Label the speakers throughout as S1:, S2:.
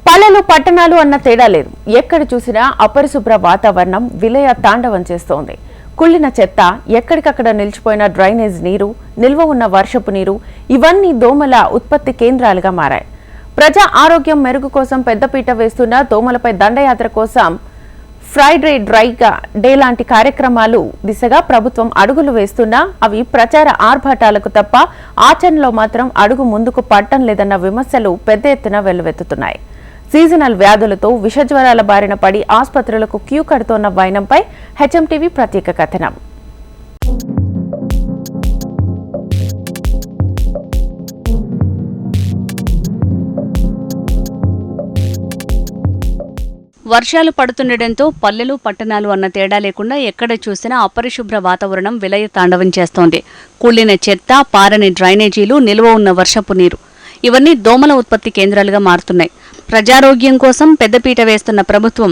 S1: పల్లెలు పట్టణాలు అన్న తేడా లేదు. ఎక్కడ చూసినా అపరిశుభ్ర వాతావరణం విలయ తాండవం చేస్తోంది. కుళ్ళిన చెత్త, ఎక్కడికక్కడ నిలిచిపోయిన డ్రైనేజ్ నీరు, నిల్వ ఉన్న వర్షపు నీరు ఇవన్నీ దోమల ఉత్పత్తి కేంద్రాలుగా మారాయి. ప్రజా ఆరోగ్యం మెరుగు కోసం పెద్దపీట వేస్తున్న దోమలపై దండయాత్ర కోసం ఫ్రైడే డ్రై డే లాంటి కార్యక్రమాలు దిశగా ప్రభుత్వం అడుగులు వేస్తున్నా అవి ప్రచార ఆర్భాటాలకు తప్ప ఆచరణలో మాత్రం అడుగు ముందుకు పడటం లేదన్న విమర్శలు పెద్ద ఎత్తున వెల్లువెత్తుతున్నాయి. సీజనల్ వ్యాధులతో విషజ్వరాల బారిన పడి ఆసుపత్రులకు క్యూ కడుతోన్న వైనంపై హెచ్ఎంటీవీ ప్రత్యేక కథనం.
S2: వర్షాలు పడుతుండటంతో పల్లెలు పట్టణాలు అన్న తేడా లేకుండా ఎక్కడ చూసినా అపరిశుభ్ర వాతావరణం విలయ తాండవం చేస్తోంది. కూలిన చెత్త, పారని డ్రైనేజీలు, నిల్వ ఉన్న వర్షపు నీరు ఇవన్నీ దోమల ఉత్పత్తి కేంద్రాలుగా మారుతున్నాయి. ప్రజారోగ్యం కోసం పెద్దపీట వేస్తున్న ప్రభుత్వం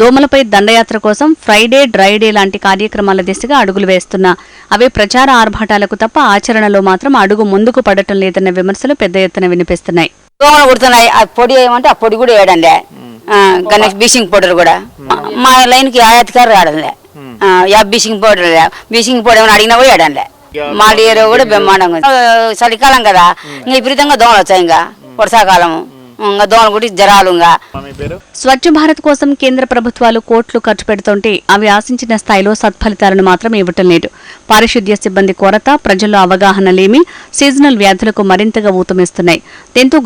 S2: దోమలపై దండయాత్ర కోసం ఫ్రైడే డ్రై డే లాంటి కార్యక్రమాల దిశగా అడుగులు వేస్తున్నా అవే ప్రచార ఆర్భాటాలకు తప్ప ఆచరణలో మాత్రం అడుగు ముందుకు పడటం లేదన్న విమర్శలు పెద్ద ఎత్తున వినిపిస్తున్నాయి.
S3: దోమలు కుడుతున్నాయి, ఆ పొడి ఏమంటే ఆ పొడి కూడా వేయడంలే, గణేష్ బీసింగ్ పౌడర్ కూడా మా లైన్కి ఆయాతికారు రావడంలే, బీసింగ్ పౌడర్ ఏమైనా అడిగినా కూడా వేయడంలే. మా డేరో కూడా బ్రహ్మాండంగా చలికాలం కదా, ఇంకా విపరీతంగా దోమలు వచ్చాయి. ఇంకా వర్షాకాలము దోమలు కూడా జ్వరాలు.
S2: స్వచ్ఛ భారత్ కోసం కేంద్ర ప్రభుత్వాలు కోట్లు ఖర్చు పెడుతుంటే అవి ఆశించిన స్థాయిలో సత్ఫలితాలను మాత్రం ఇవ్వటం లేదు. పారిశుద్ధ్య సిబ్బంది కొరత, ప్రజల్లో అవగాహన లేమి సీజనల్ వ్యాధులకు మరింతగా ఊతమిస్తున్నాయి. దీంతో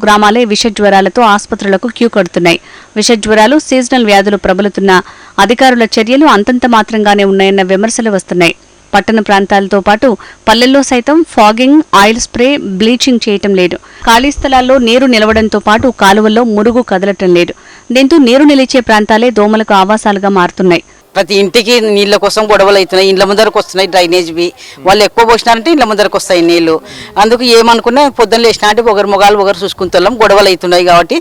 S2: గ్రామాలే విషజ్వరాలతో ఆసుపత్రులకు క్యూ కడుతున్నాయి. విషజ్వరాలు, సీజనల్ వ్యాధులు ప్రబలుతున్న అధికారుల చర్యలు అంతంత మాత్రంగానే ఉన్నాయన్న విమర్శలు వస్తున్నాయి. పట్టణ ప్రాంతాలతో పాటు పల్లెల్లో సైతం ఫాగింగ్, ఆయిల్ స్ప్రే, బ్లీచింగ్ చేయటం లేదు. ఖాళీ స్థలాల్లో నీరు నిలవడంతో పాటు కాలువల్లో మురుగు కదలటం లేదు. దీంతో నీరు నిలిచే ప్రాంతాలే దోమలకు ఆవాసాలుగా మారుతున్నాయి.
S3: ప్రతి ఇంటికి నీళ్ళ కోసం గొడవలు అవుతున్నాయి, ఇండ్ల ముందరకు వస్తున్నాయి. డ్రైనేజ్వి వాళ్ళు ఎక్కువ పోసినారంటే ఇండ్ల ముందరకు వస్తాయి నీళ్లు. అందుకు ఏమనుకున్నా పొద్దున్న లేచినా అంటే ఒకరి మొగాలు ఒకరు చూసుకుంటున్నాం, గొడవలు అవుతున్నాయి. కాబట్టి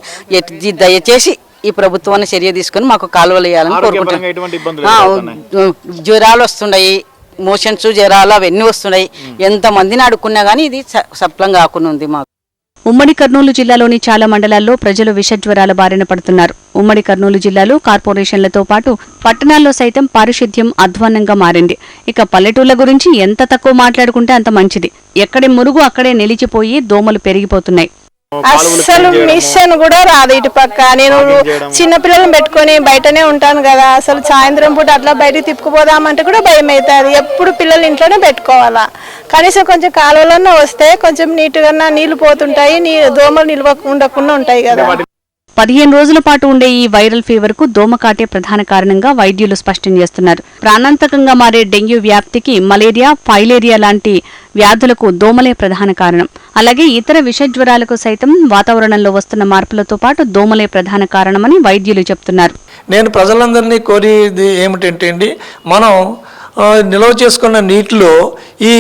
S3: దయచేసి ఈ ప్రభుత్వాన్ని చర్య తీసుకుని మాకు కాలువలు వేయాలని కోరుకుంటున్నాం. జ్వరాలు వస్తున్నాయి, మోషన్స్, జ్వరాలు అవన్నీ వస్తున్నాయి. ఎంతమందిని అడుక్కున్నా గానీ ఇది సఫలం కాకుండా ఉంది. మాకు
S2: ఉమ్మడి కర్నూలు జిల్లాలోని చాలా మండలాల్లో ప్రజలు విషజ్వరాల బారిన పడుతున్నారు. ఉమ్మడి కర్నూలు జిల్లాలో కార్పొరేషన్లతో పాటు పట్టణాల్లో సైతం పారిశుద్ధ్యం అధ్వాన్నంగా మారింది. ఇక పల్లెటూళ్ల గురించి ఎంత తక్కువ మాట్లాడుకుంటే అంత మంచిది. ఎక్కడి మురుగు అక్కడే నిలిచిపోయి దోమలు పెరిగిపోతున్నాయి.
S4: అసలు మిషన్ కూడా రాదు ఇటు పక్క. నేను చిన్నపిల్లలను పెట్టుకొని బయటనే ఉంటాను కదా, అసలు సాయంత్రం పూట అట్లా బయటకు తిప్పుకుపోదామంటే కూడా భయం అవుతుంది. ఎప్పుడు పిల్లలు ఇంట్లోనే పెట్టుకోవాలా. కనీసం కొంచెం కాలువలన్నా వస్తే కొంచెం నీట్గా నీళ్లు పోతుంటాయి, దోమలు నిల్వ ఉండకుండా ఉంటాయి కదా.
S2: 15 రోజుల పాటు ఉండే ఈ వైరల్ ఫీవర్ కు దోమకాటే ప్రధాన కారణంగా వైద్యులు స్పష్టం చేస్తున్నారు. ప్రాణాంతకంగా మారే డెంగ్యూ వ్యాప్తికి మలేరియా, ఫైలేరియా లాంటి వ్యాధులకు దోమలే ప్రధాన కారణం. అలాగే ఇతర విషజ్వరాలకు సైతం వాతావరణంలో వస్తున్న మార్పులతో పాటు దోమలే ప్రధాన కారణమని వైద్యులు చెప్తున్నారు.
S5: నేను ప్రజలందరినీ కోరేది ఏమిటంటే అండి, మనం నిల్వ చేసుకున్న నీటిలో ఈ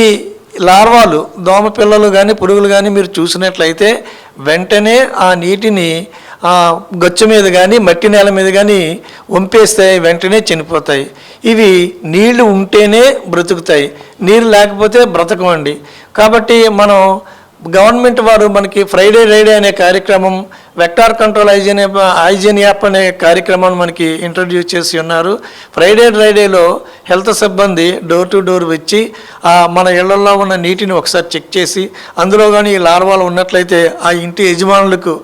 S5: లార్వాలు, దోమ పిల్లలు కానీ పురుగులు కానీ మీరు చూసినట్లయితే వెంటనే ఆ నీటిని గచ్చు మీద కానీ మట్టి నేల మీద కానీ వంపేస్తే వెంటనే చనిపోతాయి. ఇవి నీళ్లు ఉంటేనే బ్రతుకుతాయి, నీరు లేకపోతే బ్రతకమండి. కాబట్టి గవర్నమెంట్ వారు మనకి ఫ్రైడే రైడే అనే కార్యక్రమం, వెక్టార్ కంట్రోల్ హైజీన్ యాప్ అనే కార్యక్రమాన్ని మనకి ఇంట్రడ్యూస్ చేసి ఉన్నారు. ఫ్రైడే డ్రైడేలో హెల్త్ సిబ్బంది డోర్ టు డోర్ వచ్చి మన ఇళ్లలో ఉన్న నీటిని ఒకసారి చెక్ చేసి అందులో కానీ ఈ లార్వాలు ఉన్నట్లయితే ఆ ఇంటి యజమానులకు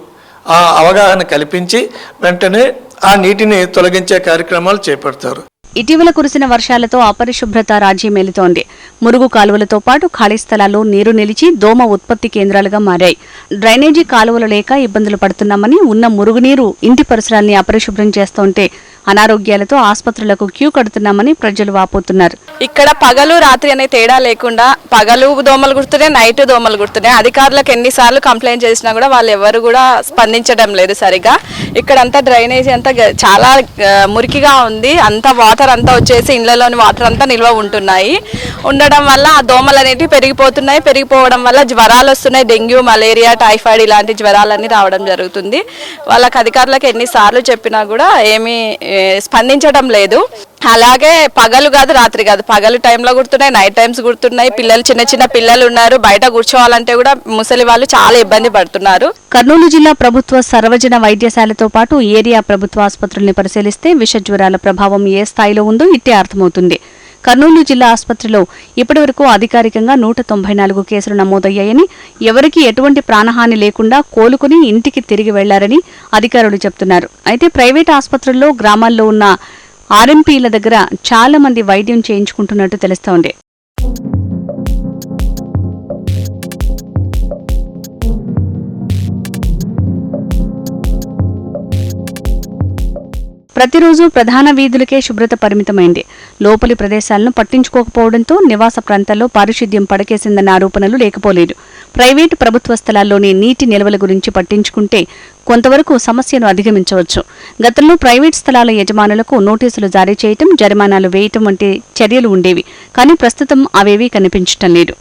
S5: ఆ అవగాహన కల్పించి వెంటనే ఆ నీటిని తొలగించే కార్యక్రమాలు చేపడతారు.
S2: ఇటీవల కురిసిన వర్షాలతో అపరిశుభ్రత రాజ్యమేలుతోంది. మురుగు కాలువలతో పాటు ఖాళీ స్థలాల్లో నీరు నిలిచి దోమ ఉత్పత్తి కేంద్రాలుగా మారాయి. డ్రైనేజీ కాలువలు లేక ఇబ్బందులు పడుతున్నామని, ఉన్న మురుగునీరు ఇంటి పరిసరాల్ని అపరిశుభ్రం చేస్తుంటే అనారోగ్యాలతో ఆసుపత్రులకు క్యూ కడుతున్నామని ప్రజలు వాపోతున్నారు.
S4: ఇక్కడ పగలు రాత్రి అనే తేడా లేకుండా పగలు దోమలు కుడుతున్నాయి, నైట్ దోమలు కుడుతున్నాయి. అధికారులకు ఎన్నిసార్లు కంప్లైంట్ చేసినా కూడా వాళ్ళు ఎవరు కూడా స్పందించడం లేదు సరిగా. ఇక్కడంతా డ్రైనేజీ అంతా చాలా మురికిగా ఉంది. అంతా వాటర్ అంతా వచ్చేసి ఇళ్లలోని వాటర్ అంతా నిల్వ ఉండడం వల్ల ఆ దోమలు అనేటివి పెరిగిపోవడం వల్ల జ్వరాలు వస్తున్నాయి. డెంగ్యూ, మలేరియా, టైఫాయిడ్ ఇలాంటి జ్వరాలన్నీ రావడం జరుగుతుంది. వాళ్ళకి అధికారులకు ఎన్నిసార్లు చెప్పినా కూడా ఏమీ స్పందించడం లేదు. అలాగే పగలు కాదు రాత్రి కాదు, పగలు టైంలో కుడుతున్నాయి, నైట్ టైమ్స్ కుడుతున్నాయి. పిల్లలు చిన్న చిన్న పిల్లలు ఉన్నారు, బయట కూర్చోవాలంటే కూడా ముసలి వాళ్ళు చాలా ఇబ్బంది పడుతున్నారు.
S2: కర్నూలు జిల్లా ప్రభుత్వ సర్వజన వైద్యశాలతో పాటు ఏరియా ప్రభుత్వ ఆసుపత్రుల్ని పరిశీలిస్తే విష జ్వరాల ప్రభావం ఏ స్థాయిలో ఉందో ఇట్టే అర్థమవుతుంది. కర్నూలు జిల్లా ఆసుపత్రిలో ఇప్పటివరకు అధికారికంగా 194 కేసులు నమోదయ్యాయని, ఎవరికీ ఎటువంటి ప్రాణహాని లేకుండా కోలుకుని ఇంటికి తిరిగి వెళ్లారని అధికారులు చెబుతున్నారు. అయితే ప్రైవేట్ ఆసుపత్రుల్లో గ్రామాల్లో ఉన్న ఆర్ఎంపీల దగ్గర చాలా మంది వైద్యం చేయించుకుంటున్నట్టు తెలుస్తోంది. ప్రతిరోజు ప్రధాన వీధులకే శుభ్రత పరిమితమైంది. లోపలి ప్రదేశాలను పట్టించుకోకపోవడంతో నివాస ప్రాంతాల్లో పారిశుద్ధ్యం పడకేసిందన్న ఆరోపణలు లేకపోలేదు. ప్రైవేటు ప్రభుత్వ స్థలాల్లోని నీటి నిల్వల గురించి పట్టించుకుంటే కొంతవరకు సమస్యను అధిగమించవచ్చు. గతంలో ప్రైవేట్ స్థలాల యజమానులకు నోటీసులు జారీ చేయటం, జరిమానాలు వేయటం వంటి చర్యలు ఉండేవి. కానీ ప్రస్తుతం అవేవీ కనిపించటం లేదు.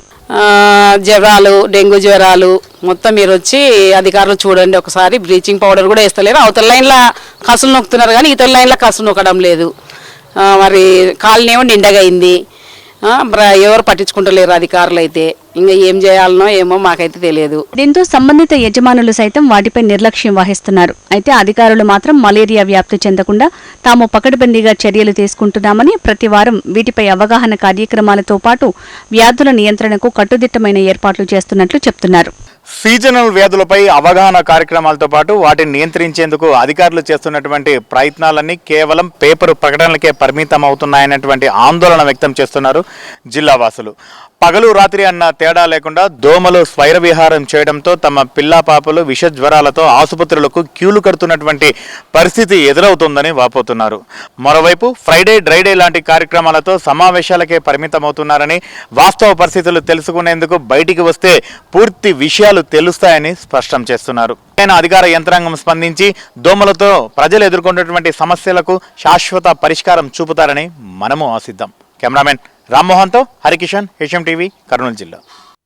S3: జ్వరాలు, డెంగ్యూ జ్వరాలు మొత్తం మీరు వచ్చి అధికారులు చూడండి ఒకసారి. బ్లీచింగ్ పౌడర్ కూడా వేస్తలేరు. అవతల లైన్లో కసులు నొక్కుతున్నారు కానీ ఇతర లైన్లో కసులు నొక్కడం లేదు. మరి కాలనీ ఏమో నిండగా అయింది. ఎవరు పట్టించుకుంటలేరు అధికారులు అయితే. ఇంకా ఏం చేయాలనో ఏమో మాకైతే తెలియదు.
S2: దీంతో సంబంధిత యజమానులు సైతం వాటిపై నిర్లక్ష్యం వహిస్తున్నారు. అయితే అధికారులు మాత్రం మలేరియా వ్యాప్తి చెందకుండా తాము పకడ్బందీగా చర్యలు తీసుకుంటున్నామని, ప్రతి వారం వీటిపై అవగాహన కార్యక్రమాలతో పాటు వ్యాధుల నియంత్రణకు కట్టుదిట్టమైన ఏర్పాట్లు చేస్తున్నట్లు చెప్తున్నారు.
S6: సీజనల్ వ్యాధులపై అవగాహన కార్యక్రమాలతో పాటు వాటిని నియంత్రించేందుకు అధికారులు చేస్తున్నటువంటి ప్రయత్నాలన్నీ కేవలం పేపరు ప్రకటనలకే పరిమితం అవుతున్నాయన్నటువంటి ఆందోళన వ్యక్తం చేస్తున్నారు జిల్లావాసులు. పగలు రాత్రి అన్న తేడా లేకుండా దోమలు స్వైర విహారం చేయడంతో తమ పిల్లాపాపలు విష జ్వరాలతో ఆసుపత్రులకు క్యూలు కడుతున్నటువంటి పరిస్థితి ఎదురవుతుందని వాపోతున్నారు. మరోవైపు ఫ్రైడే డ్రైడే లాంటి కార్యక్రమాలతో సమావేశాలకే పరిమితమవుతున్నారని, వాస్తవ పరిస్థితులు తెలుసుకునేందుకు బయటికి వస్తే పూర్తి విషయాలు తెలుస్తాయని స్పష్టం చేస్తున్నారు. అధికార యంత్రాంగం స్పందించి దోమలతో ప్రజలు ఎదుర్కొన్నటువంటి సమస్యలకు శాశ్వత పరిష్కారం చూపుతారని మనము ఆశిద్దాం. కెమెరామెన్ రామ్మోహన్తో హరికిషన్, హెచ్ఎం టీవీ, కర్నూలు జిల్లా.